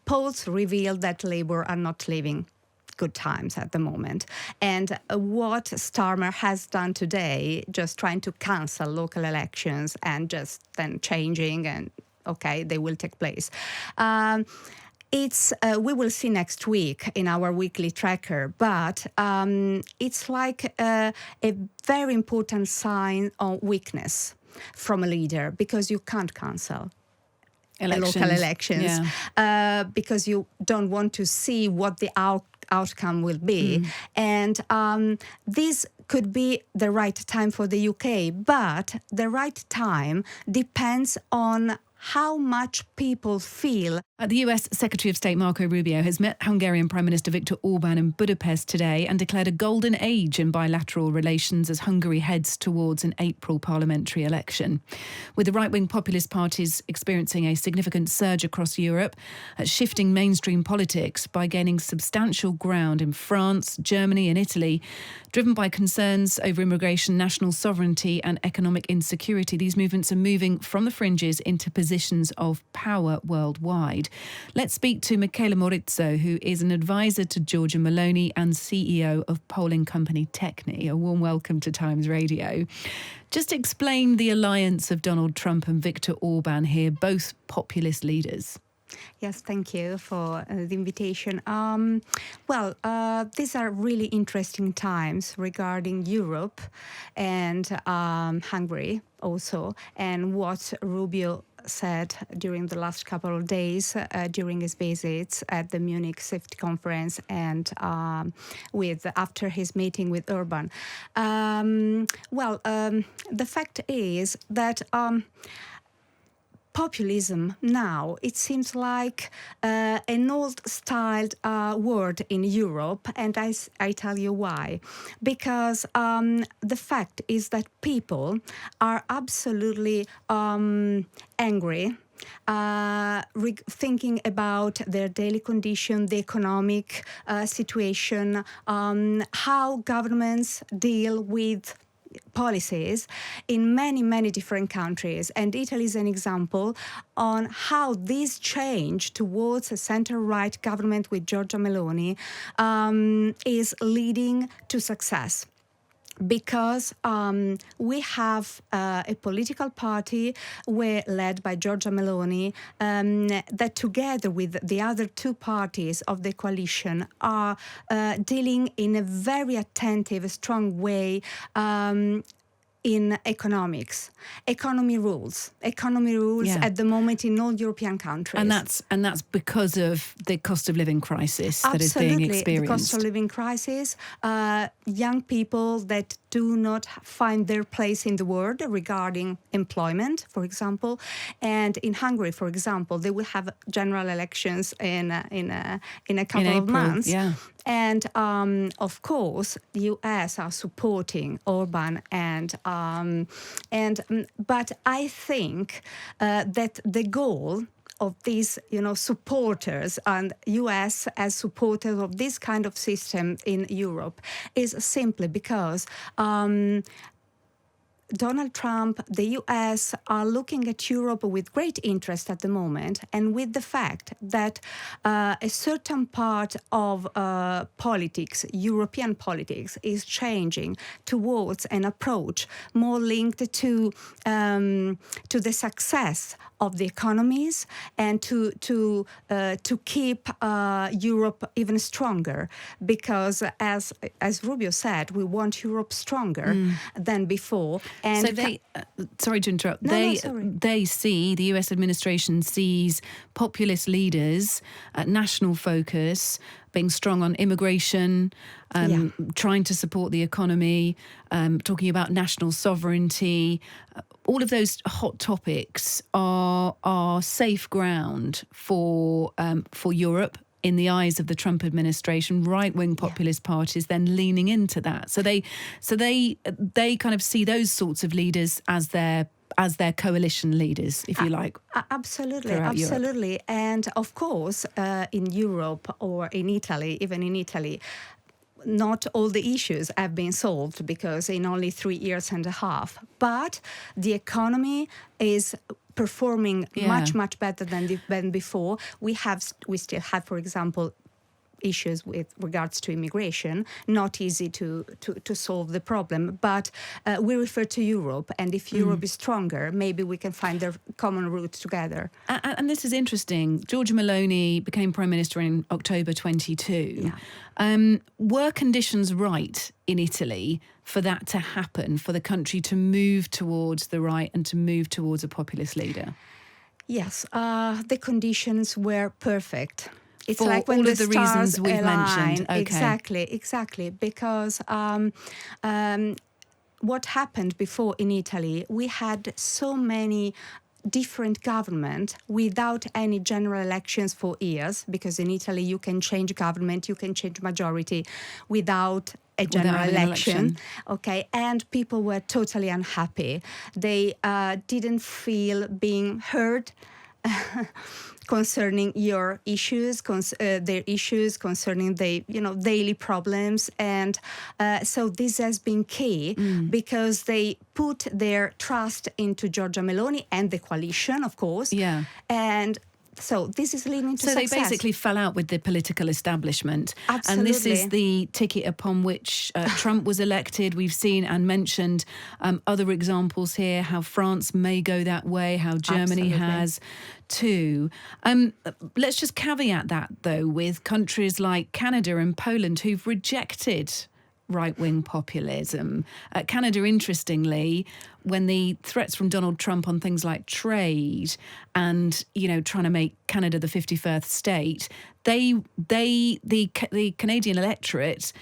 polls reveal that Labour are not living good times at the moment. And what Starmer has done today, just trying to cancel local elections and just then changing and, okay, they will take place. We will see next week in our weekly tracker, but it's like a very important sign of weakness from a leader, because you can't cancel local elections because you don't want to see what the outcome will be. And this could be the right time for the UK, but the right time depends on how much people feel. The US Secretary of State Marco Rubio has met Hungarian Prime Minister Viktor Orban in Budapest today and declared a golden age in bilateral relations as Hungary heads towards an April parliamentary election. With the right-wing populist parties experiencing a significant surge across Europe, shifting mainstream politics by gaining substantial ground in France, Germany and Italy, driven by concerns over immigration, national sovereignty and economic insecurity, these movements are moving from the fringes into positions of power worldwide. Let's speak to Michela Morizzo, who is an advisor to Giorgia Meloni and CEO of polling company Techni. A warm welcome to Times Radio. Just explain the alliance of Donald Trump and Viktor Orban here, both populist leaders. Yes, thank you for the invitation. These are really interesting times regarding Europe and Hungary also, and what Rubio said during the last couple of days during his visits at the Munich Safety Conference and after his meeting with Orban. The fact is that populism now, it seems like an old-styled word in Europe, and I tell you why. Because the fact is that people are absolutely angry, thinking about their daily condition, the economic situation, how governments deal with policies in many, many different countries. And Italy is an example on how this change towards a center-right government with Giorgia Meloni is leading to success. Because we have a political party led by Giorgia Meloni that together with the other two parties of the coalition are dealing in a very attentive, strong way in economics. Economy rules at the moment in all European countries. And that's because of the cost of living crisis that is being experienced. Absolutely, the cost of living crisis, young people that do not find their place in the world regarding employment, for example. And in Hungary, for example, they will have general elections in a couple of months. Yeah. And of course, the US are supporting Orban, but I think that the goal of these, supporters and US as supporters of this kind of system in Europe is simply because Donald Trump, the US, are looking at Europe with great interest at the moment, and with the fact that a certain part of politics, European politics, is changing towards an approach more linked to the success of the economies and to keep Europe even stronger, because as Rubio said, we want Europe stronger than before. And so they, sorry to interrupt, sorry. They see, the US administration sees populist leaders, national focus, being strong on immigration, trying to support the economy, talking about national sovereignty. All of those hot topics are safe ground for Europe in the eyes of the Trump administration. Right-wing populist parties then leaning into that. So they kind of see those sorts of leaders as their coalition leaders, if you like. Absolutely. Europe. And of course, in Europe or in Italy, even in Italy, not all the issues have been solved because in only 3 years and a half. But the economy is performing much better than before. We still have, for example, issues with regards to immigration, not easy to solve the problem. But we refer to Europe, and if Europe is stronger, maybe we can find a common route together. And this is interesting. Giorgia Meloni became Prime Minister in October 22. Were conditions right in Italy for that to happen, for the country to move towards the right and to move towards a populist leader? Yes, the conditions were perfect. It's for like when all the of the stars reasons we've align. mentioned. Okay. Exactly. Because what happened before in Italy, we had so many different government without any general elections for years, because in Italy you can change government, you can change majority without a general election. Okay, and people were totally unhappy. They didn't feel being heard concerning your issues, their issues concerning the daily problems, and so this has been key because they put their trust into Giorgia Meloni and the coalition, of course. Yeah, and so this is leading to success. They basically fell out with the political establishment. Absolutely. And this is the ticket upon which Trump was elected. We've seen and mentioned other examples here, how France may go that way, how Germany has too. Let's just caveat that, though, with countries like Canada and Poland who've rejected right-wing populism. Canada, interestingly, when the threats from Donald Trump on things like trade and, trying to make Canada the 51st state, the Canadian electorate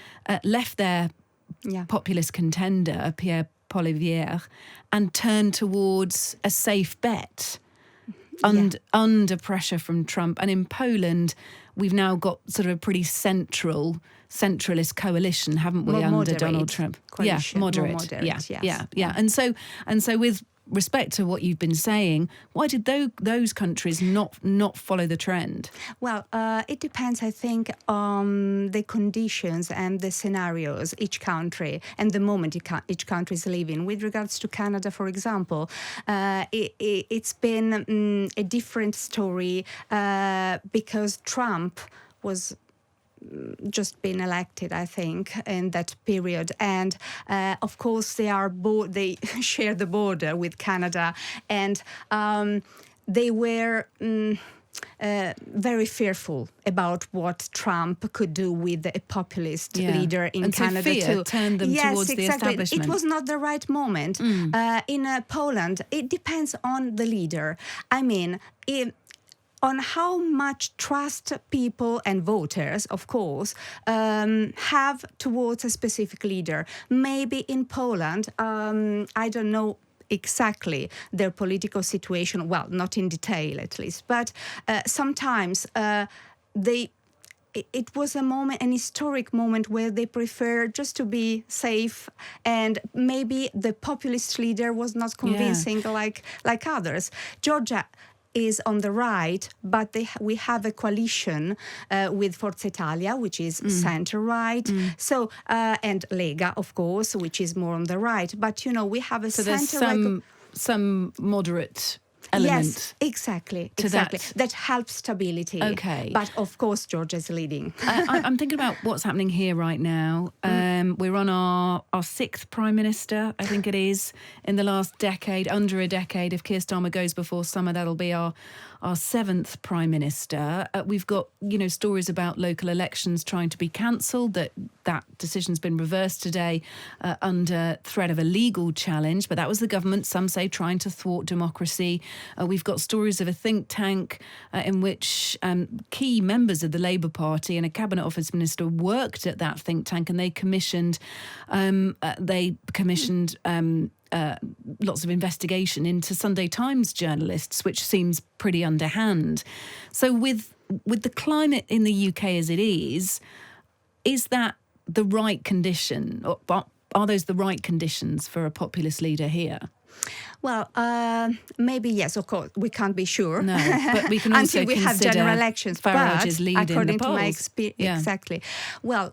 left their populist contender, Pierre Poilievre, and turned towards a safe bet under pressure from Trump. And in Poland, we've now got sort of a pretty centralist coalition, haven't we, more under moderate Donald Trump? Coalition. Moderate. More moderate, yes. Yeah. And so with respect to what you've been saying, why did those countries not follow the trend? Well, it depends, I think, on the conditions and the scenarios each country and the moment each country is living. With regards to Canada, for example, it's been a different story because Trump was just been elected, I think, in that period, and of course they share the border with Canada, and they were very fearful about what Trump could do with a populist leader in Canada. So fear too. turned them towards the establishment. It was not the right moment. In Poland, it depends on the leader. I mean, on how much trust people and voters, of course, have towards a specific leader. Maybe in Poland, I don't know exactly their political situation, well, not in detail at least, but sometimes it was an historic moment where they prefer just to be safe, and maybe the populist leader was not convincing like others. Georgia is on the right, but we have a coalition with Forza Italia, which is center-right, so and Lega, of course, which is more on the right. But, we have a center-right... some moderate element. Yes, exactly. That helps stability. Okay. But, of course, Georgia's leading. I'm thinking about what's happening here right now. We're on our sixth Prime Minister, I think it is, in the last decade, under a decade. If Keir Starmer goes before summer, that'll be our seventh Prime Minister. We've got, stories about local elections trying to be cancelled, that decision's been reversed today under threat of a legal challenge. But that was the government, some say, trying to thwart democracy. We've got stories of a think tank in which key members of the Labour Party and a Cabinet Office Minister worked at that think tank, and they commissioned lots of investigation into Sunday Times journalists, which seems pretty underhand. So with the climate in the UK as it is that the right condition? Or are those the right conditions for a populist leader here? Well, maybe yes, of course. We can't be sure. No, but we can also until we have general elections. Farage's lead according in the polls. To my experience, exactly. Well,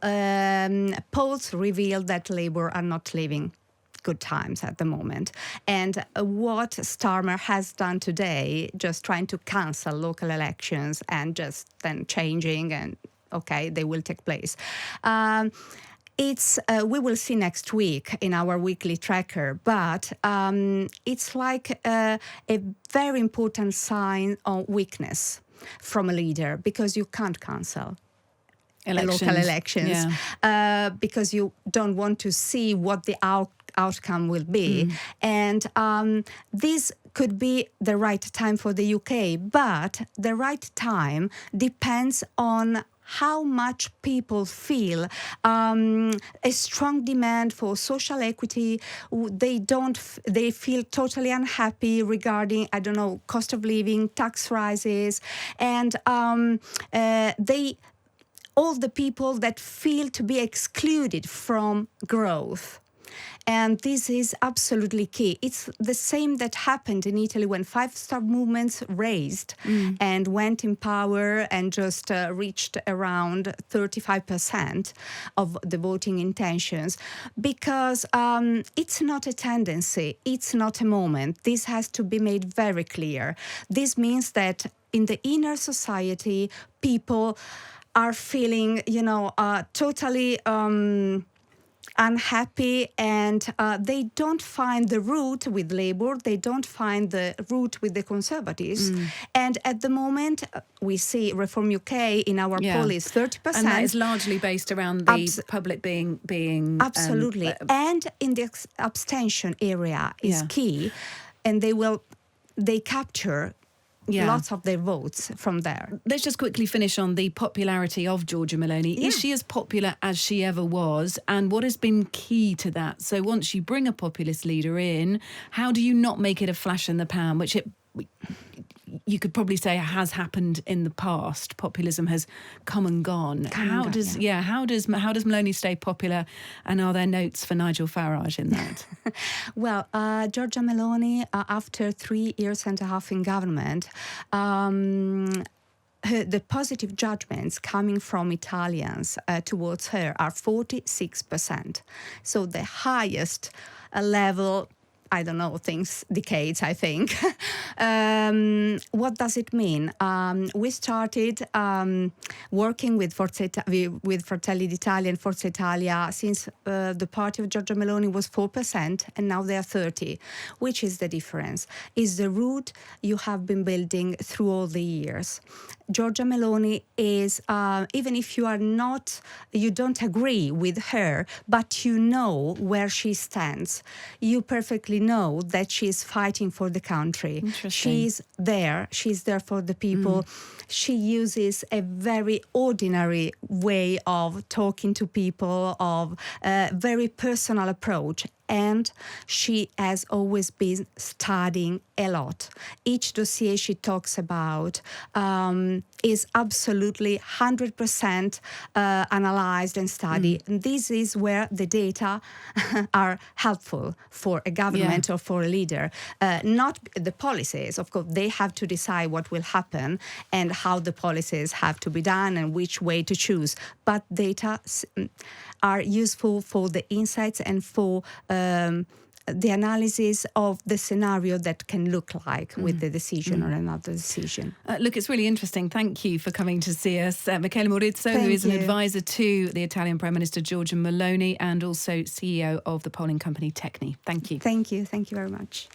polls reveal that Labour are not leaving. good times at the moment. And what Starmer has done today, just trying to cancel local elections and just then changing and, okay, they will take place. We will see next week in our weekly tracker, but it's like a very important sign of weakness from a leader, because you can't cancel local elections because you don't want to see what the outcome will be. And this could be the right time for the UK, but the right time depends on how much people feel a strong demand for social equity. They feel totally unhappy regarding, I don't know, cost of living, tax rises, and all the people that feel to be excluded from growth. And this is absolutely key. It's the same that happened in Italy when five-star movements raised and went in power and just reached around 35% of the voting intentions. Because it's not a tendency, it's not a moment. This has to be made very clear. This means that in the inner society, people are feeling, totally unhappy, and they don't find the route with Labour, they don't find the route with the Conservatives. And at the moment, we see Reform UK in our poll is 30%. And that is largely based around the public being absolutely. And in the abstention area is key, and they capture lots of their votes from there. Let's just quickly finish on the popularity of Giorgia Meloni. Is she as popular as she ever was? And what has been key to that? So once you bring a populist leader in, how do you not make it a flash in the pan, which you could probably say has happened in the past? Populism has come and gone. How does Meloni stay popular? And are there notes for Nigel Farage in that? Well, Giorgia Meloni, after 3 years and a half in government, the positive judgments coming from Italians towards her are 46%. So the highest level, I don't know, decades, I think. What does it mean? We started working with Fratelli d'Italia and Forza Italia since the party of Giorgia Meloni was 4%, and now they are 30%. Which is the difference? Is the route you have been building through all the years. Giorgia Meloni is, even if you don't agree with her, but you know where she stands. You perfectly know that she's fighting for the country. She's there for the people. She uses a very ordinary way of talking to people, of a very personal approach. And she has always been studying a lot. Each dossier she talks about is absolutely 100% analyzed and studied. And this is where the data are helpful for a government or for a leader. Not the policies, of course, they have to decide what will happen and how the policies have to be done and which way to choose. But data are useful for the insights and for the analysis of the scenario that can look like with the decision or another decision. Look, it's really interesting. Thank you for coming to see us. Michela Morizzo, who is an advisor to the Italian Prime Minister Giorgia Meloni and also CEO of the polling company Tecni. Thank you. Thank you. Thank you very much.